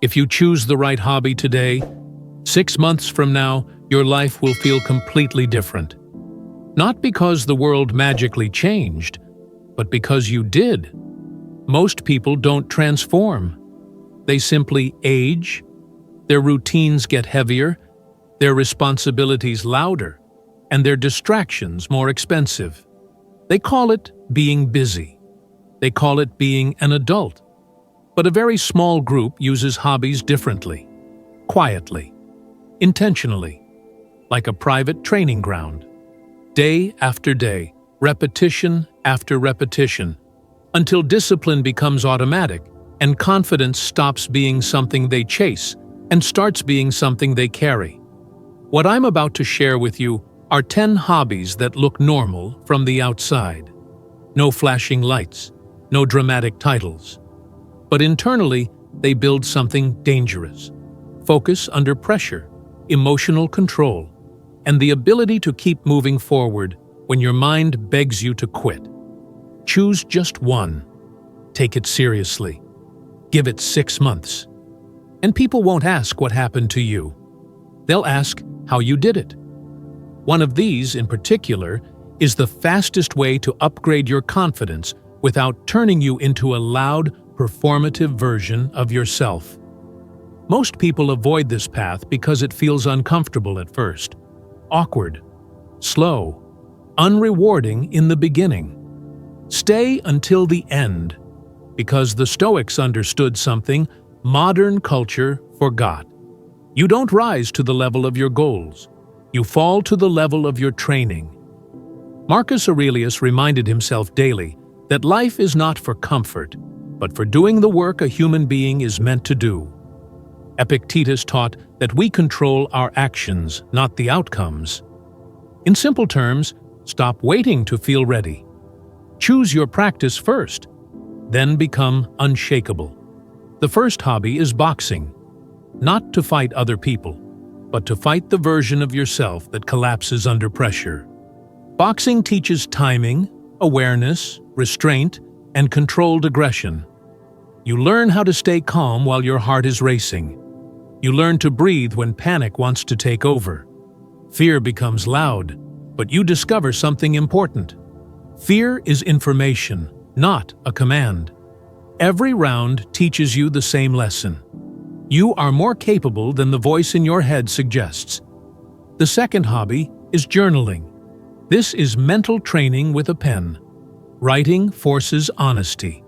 If you choose the right hobby today, 6 months from now, your life will feel completely different. Not because the world magically changed, but because you did. Most people don't transform. They simply age, their routines get heavier, their responsibilities louder, and their distractions more expensive. They call it being busy. They call it being an adult. But a very small group uses hobbies differently, quietly, intentionally, like a private training ground. Day after day, repetition after repetition, until discipline becomes automatic and confidence stops being something they chase and starts being something they carry. What I'm about to share with you are 10 hobbies that look normal from the outside. No flashing lights, no dramatic titles. But internally, they build something dangerous. Focus under pressure, emotional control, and the ability to keep moving forward when your mind begs you to quit. Choose just one. Take it seriously. Give it 6 months. And people won't ask what happened to you. They'll ask how you did it. One of these, in particular, is the fastest way to upgrade your confidence without turning you into a loud, performative version of yourself. Most people avoid this path because it feels uncomfortable at first, awkward, slow, unrewarding in the beginning. Stay until the end, because the Stoics understood something modern culture forgot. You don't rise to the level of your goals. You fall to the level of your training. Marcus Aurelius reminded himself daily that life is not for comfort, but for doing the work a human being is meant to do. Epictetus taught that we control our actions, not the outcomes. In simple terms, stop waiting to feel ready. Choose your practice first, then become unshakable. The first hobby is boxing, not to fight other people, but to fight the version of yourself that collapses under pressure. Boxing teaches timing, awareness, restraint, and controlled aggression. You learn how to stay calm while your heart is racing. You learn to breathe when panic wants to take over. Fear becomes loud, but you discover something important. Fear is information, not a command. Every round teaches you the same lesson. You are more capable than the voice in your head suggests. The second hobby is journaling. This is mental training with a pen. Writing forces honesty.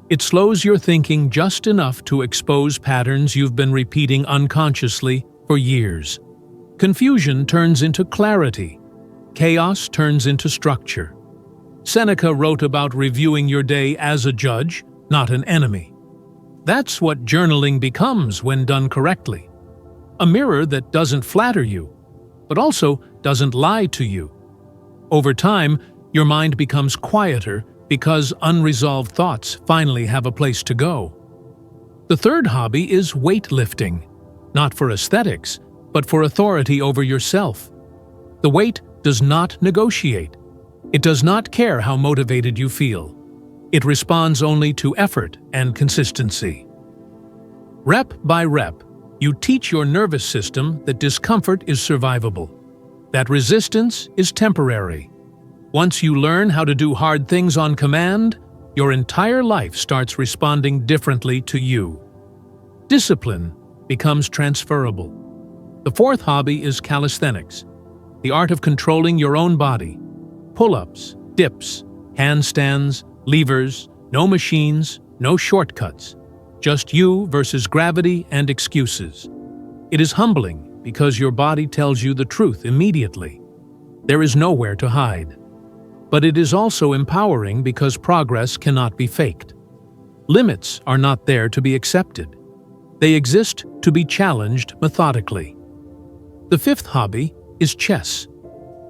It slows your thinking just enough to expose patterns you've been repeating unconsciously for years. Confusion turns into clarity. Chaos turns into structure. Seneca wrote about reviewing your day as a judge, not an enemy. That's what journaling becomes when done correctly. A mirror that doesn't flatter you, but also doesn't lie to you. Over time, your mind becomes quieter because unresolved thoughts finally have a place to go. The third hobby is weightlifting, not for aesthetics, but for authority over yourself. The weight does not negotiate. It does not care how motivated you feel. It responds only to effort and consistency. Rep by rep, you teach your nervous system that discomfort is survivable, that resistance is temporary. Once you learn how to do hard things on command, your entire life starts responding differently to you. Discipline becomes transferable. The fourth hobby is calisthenics, the art of controlling your own body. Pull-ups, dips, handstands, levers, no machines, no shortcuts. Just you versus gravity and excuses. It is humbling because your body tells you the truth immediately. There is nowhere to hide. But it is also empowering because progress cannot be faked. Limits are not there to be accepted. They exist to be challenged methodically. The fifth hobby is chess,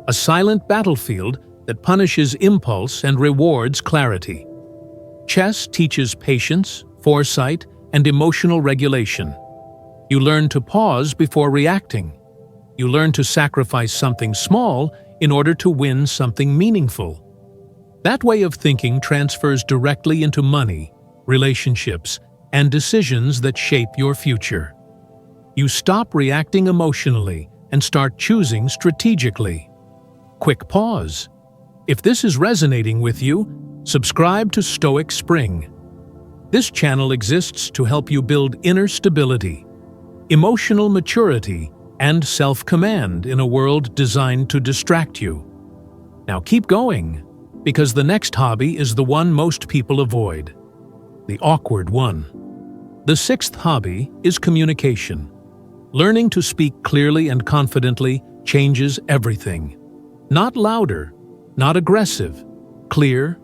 a silent battlefield that punishes impulse and rewards clarity. Chess teaches patience, foresight, and emotional regulation. You learn to pause before reacting. You learn to sacrifice something small in order to win something meaningful. That way of thinking transfers directly into money, relationships, and decisions that shape your future. You stop reacting emotionally and start choosing strategically. Quick pause. If this is resonating with you, subscribe to Stoic Spring. This channel exists to help you build inner stability, emotional maturity, and self-command in a world designed to distract you. Now keep going, because the next hobby is the one most people avoid, the awkward one. The sixth hobby is communication. Learning to speak clearly and confidently changes everything. Not louder, not aggressive, clear,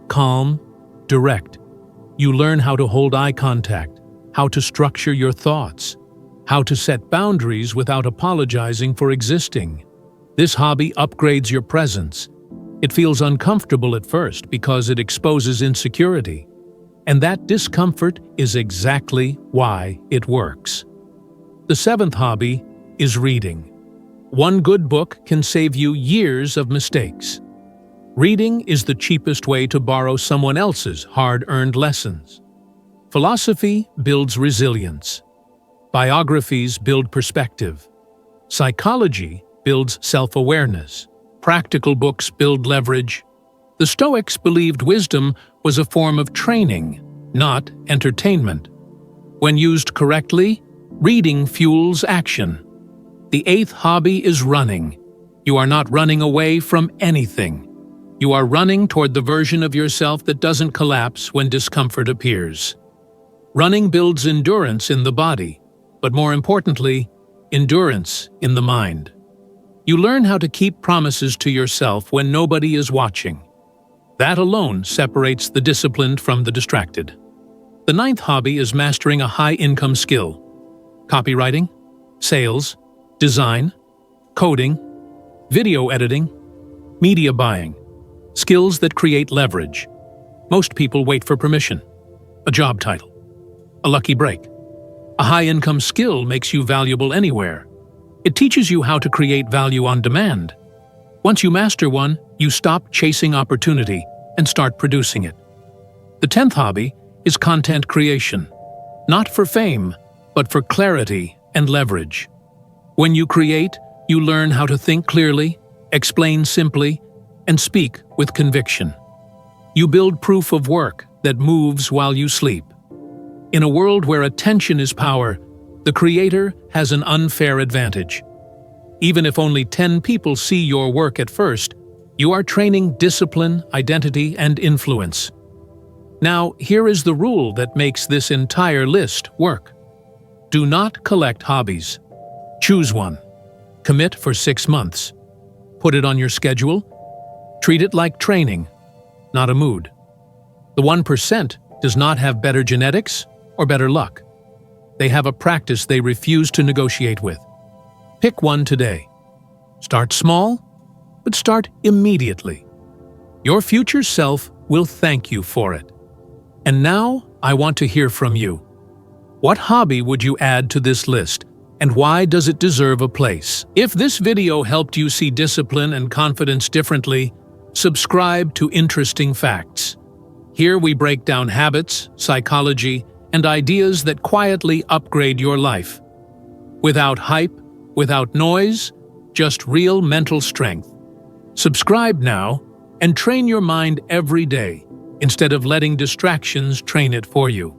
calm, direct. You learn how to hold eye contact, how to structure your thoughts, how to set boundaries without apologizing for existing. This hobby upgrades your presence. It feels uncomfortable at first because it exposes insecurity. And that discomfort is exactly why it works. The seventh hobby is reading. One good book can save you years of mistakes. Reading is the cheapest way to borrow someone else's hard-earned lessons. Philosophy builds resilience. Biographies build perspective. Psychology builds self-awareness. Practical books build leverage. The Stoics believed wisdom was a form of training, not entertainment. When used correctly, reading fuels action. The eighth hobby is running. You are not running away from anything. You are running toward the version of yourself that doesn't collapse when discomfort appears. Running builds endurance in the body, but more importantly, endurance in the mind. You learn how to keep promises to yourself when nobody is watching. That alone separates the disciplined from the distracted. The ninth hobby is mastering a high-income skill. Copywriting, sales, design, coding, video editing, media buying. Skills that create leverage. Most people wait for permission, a job title, a lucky break. A high-income skill makes you valuable anywhere. It teaches you how to create value on demand. Once you master one, you stop chasing opportunity and start producing it. The 10th hobby is content creation. Not for fame, but for clarity and leverage. When you create, you learn how to think clearly, explain simply, and speak with conviction. You build proof of work that moves while you sleep. In a world where attention is power, the creator has an unfair advantage. Even if only 10 people see your work at first, you are training discipline, identity, and influence. Now, here is the rule that makes this entire list work. Do not collect hobbies. Choose one. Commit for 6 months. Put it on your schedule. Treat it like training, not a mood. The 1% does not have better genetics or better luck. They have a practice they refuse to negotiate with. Pick one today. Start small, but start immediately. Your future self will thank you for it. And now, I want to hear from you. What hobby would you add to this list, and why does it deserve a place? If this video helped you see discipline and confidence differently, subscribe to Interesting Facts. Here we break down habits, psychology, and ideas that quietly upgrade your life. Without hype, without noise, just real mental strength. Subscribe now and train your mind every day instead of letting distractions train it for you.